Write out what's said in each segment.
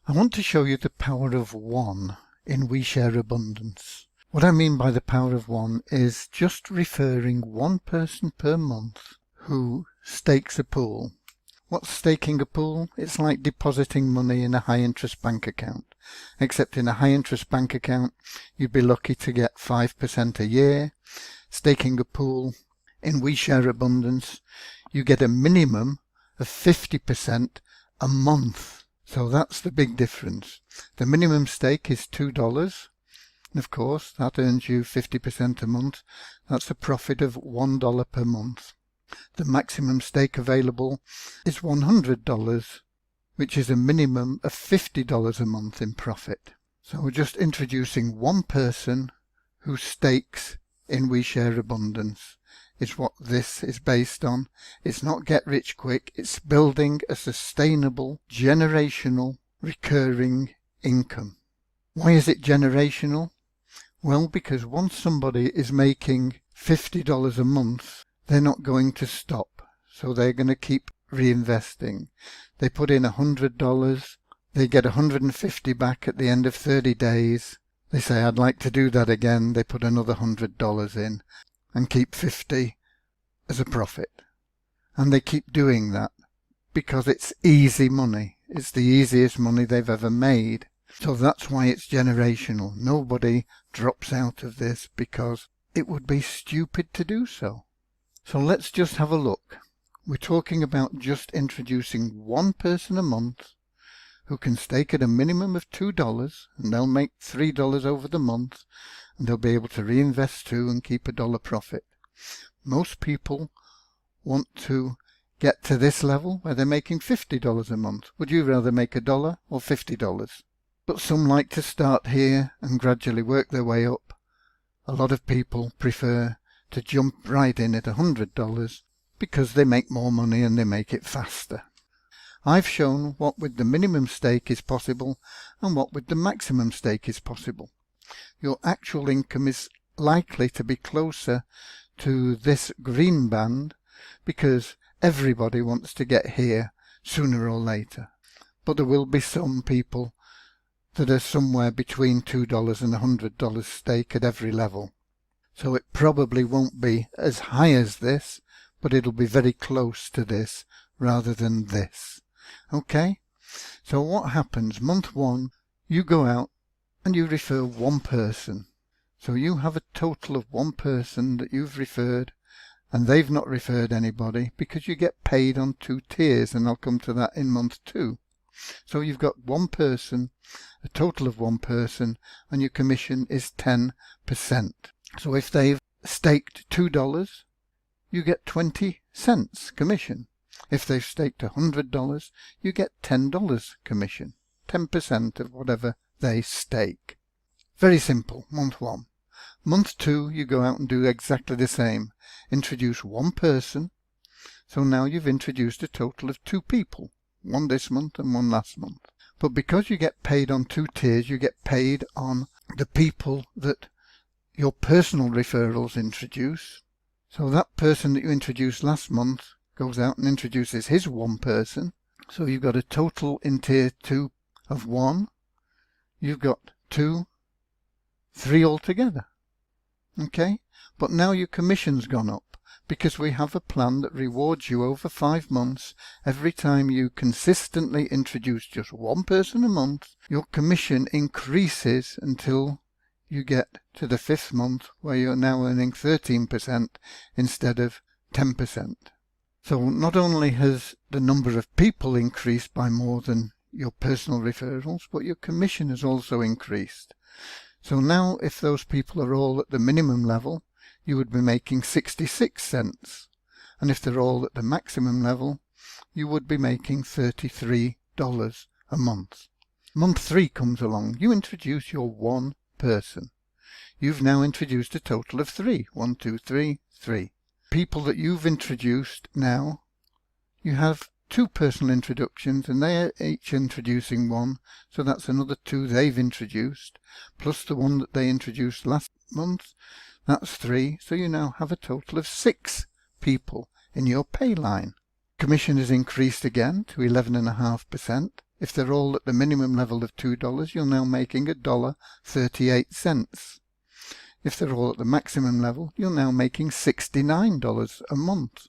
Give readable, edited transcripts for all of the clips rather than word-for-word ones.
I want to show you the power of one in weshareabundance. What I mean by the power of one is just referring one person per month who stakes a pool. What's staking a pool? It's like depositing money in a high interest bank account, except in a high interest bank account you'd be lucky to get 5% a year. Staking a pool in weshareabundance, you get a minimum of 50% a month. So that's the big difference. The minimum stake is $2. And of course, that earns you 50% a month. That's a profit of $1 per month. The maximum stake available is $100, which is a minimum of $50 a month in profit. So we're just introducing one person who stakes in weshareabundance. Is what this is based on. It's not get rich quick, it's building a sustainable, generational, recurring income. Why is it generational? Well, because once somebody is making $50 a month, they're not going to stop. So they're going to keep reinvesting. They put in $100, they get $150 back at the end of 30 days. They say, I'd like to do that again. They put another $100 in and keep 50 as a profit. And they keep doing that because it's easy money. It's the easiest money they've ever made. So that's why it's generational. Nobody drops out of this because it would be stupid to do so. So let's just have a look. We're talking about just introducing one person a month who can stake at a minimum of $2, and they'll make $3 over the month, and they'll be able to reinvest too and keep $1 profit. Most people want to get to this level where they're making $50 a month. Would you rather make $1 or $50? But some like to start here and gradually work their way up. A lot of people prefer to jump right in at $100 because they make more money and they make it faster. I've shown what with the minimum stake is possible and what with the maximum stake is possible. Your actual income is likely to be closer to this green band because everybody wants to get here sooner or later. But there will be some people that are somewhere between $2 and $100 stake at every level. So it probably won't be as high as this, but it'll be very close to this rather than this. Okay? So what happens? Month one, you go out and you refer one person. So you have a total of one person that you've referred, and they've not referred anybody because you get paid on 2 tiers, and I'll come to that in month 2. So you've got one person, a total of one person, and your commission is 10%. So if they've staked $2, you get 20 cents commission. If they've staked $100, you get $10 commission, 10% of whatever they stake. Very simple, month 1. Month 2, you go out and do exactly the same. Introduce one person. So now you've introduced a total of 2 people, one this month and one last month. But because you get paid on 2 tiers, you get paid on the people that your personal referrals introduce. So that person that you introduced last month goes out and introduces his one person. So you've got a total in tier 2 of 1. You've got 2, 3 altogether. Okay? But now your commission's gone up because we have a plan that rewards you over 5 months. Every time you consistently introduce just one person a month, your commission increases until you get to the 5th month where you're now earning 13% instead of 10%. So not only has the number of people increased by more than your personal referrals, but your commission has also increased. So now if those people are all at the minimum level, you would be making 66 cents. And if they're all at the maximum level, you would be making $33 a month. Month 3 comes along. You introduce your one person. You've now introduced a total of 3. 1, 2, 3, 3. People that you've introduced now, you have 2 personal introductions and they are each introducing 1, so that's another 2 they've introduced, plus the one that they introduced last month, that's 3, so you now have a total of 6 people in your pay line. Commission is increased again to 11.5%. If they're all at the minimum level of $2, you're now making $1.38. If they're all at the maximum level, you're now making $69 a month.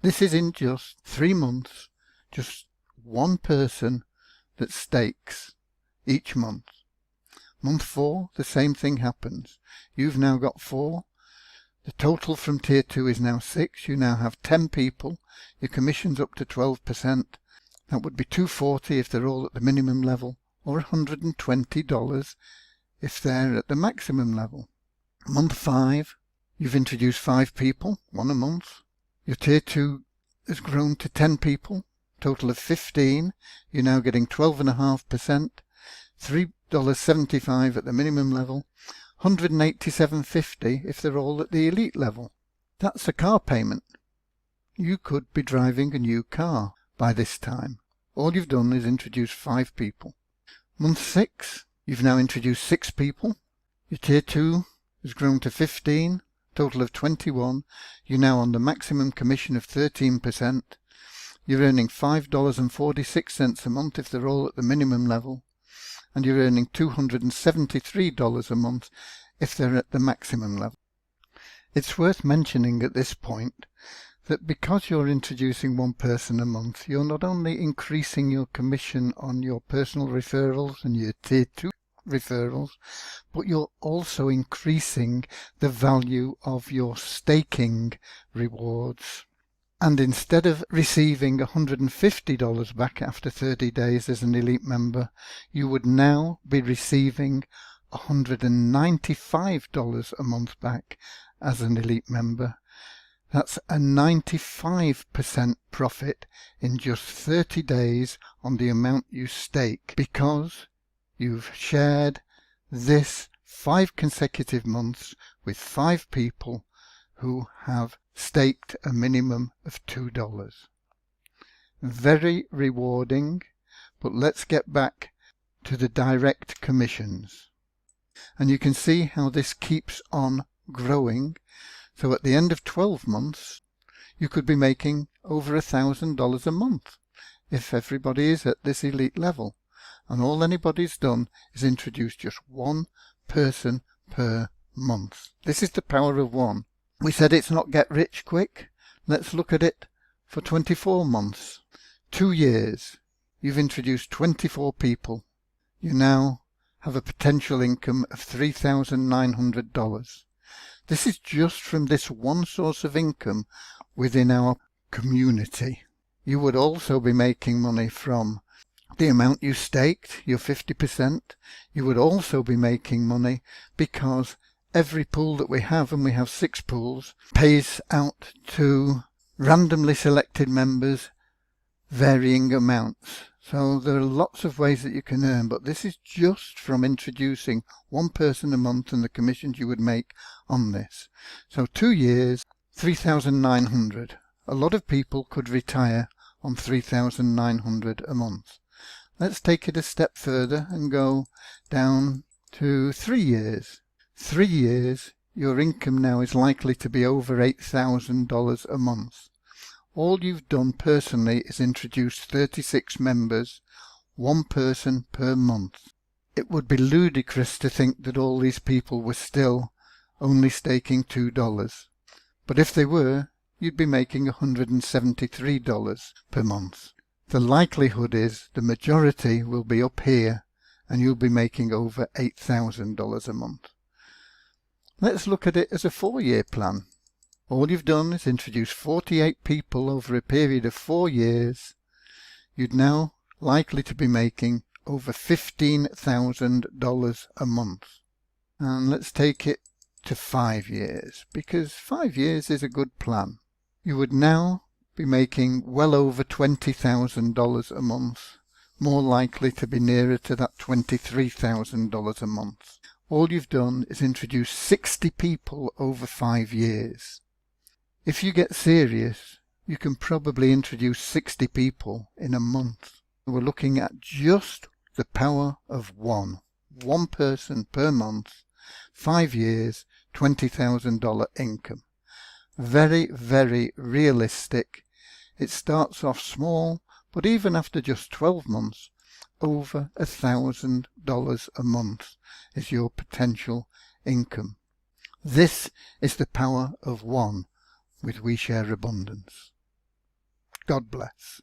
This is in just 3 months, just one person that stakes each month. Month 4, the same thing happens. You've now got 4. The total from tier 2 is now 6. You now have 10 people. Your commission's up to 12%. That would be $240 if they're all at the minimum level, or $120 if they're at the maximum level. Month 5, you've introduced 5 people, 1 a month. Your tier 2 has grown to 10 people, total of 15. You're now getting 12.5%, $3.75 at the minimum level, $187.50 if they're all at the elite level. That's a car payment. You could be driving a new car by this time. All you've done is introduce 5 people. Month 6, you've now introduced 6 people. Your tier 2 has grown to 15, total of 21. You're now on the maximum commission of 13%. You're earning $5.46 a month if they're all at the minimum level, and you're earning $273 a month if they're at the maximum level. It's worth mentioning at this point that because you're introducing 1 person a month, you're not only increasing your commission on your personal referrals and your tier 2 referrals, but you're also increasing the value of your staking rewards. And instead of receiving $150 back after 30 days as an elite member, you would now be receiving $195 a month back as an elite member. That's a 95% profit in just 30 days on the amount you stake, because you've shared this 5 consecutive months with 5 people who have staked a minimum of $2. Very rewarding, but let's get back to the direct commissions. And you can see how this keeps on growing. So at the end of 12 months, you could be making over $1,000 a month if everybody is at this elite level. And all anybody's done is introduce just 1 person per month. This is the power of 1. We said it's not get rich quick. Let's look at it for 24 months. 2 years. You've introduced 24 people. You now have a potential income of $3,900. This is just from this one source of income within our community. You would also be making money from the amount you staked, your 50%. You would also be making money because every pool that we have, and we have 6 pools, pays out to randomly selected members varying amounts. So there are lots of ways that you can earn, but this is just from introducing 1 person a month and the commissions you would make on this. So 2 years, $3,900. A lot of people could retire on $3,900 a month. Let's take it a step further and go down to 3 years. 3 years, your income now is likely to be over $8,000 a month. All you've done personally is introduce 36 members, 1 person per month. It would be ludicrous to think that all these people were still only staking $2. But if they were, you'd be making $173 per month. The likelihood is the majority will be up here and you'll be making over $8,000 a month. Let's look at it as a 4-year plan. All you've done is introduce 48 people over a period of 4 years. You'd now likely to be making over $15,000 a month. And let's take it to 5 years, because 5 years is a good plan. You would now be making well over $20,000 a month, more likely to be nearer to that $23,000 a month. All you've done is introduce 60 people over 5 years. If you get serious, you can probably introduce 60 people in a month. We're looking at just the power of 1 person per month, 5 years, $20,000 income. Very, very realistic. It starts off small, but even after just 12 months, over $1,000 a month is your potential income. This is the power of one with We Share Abundance. God bless.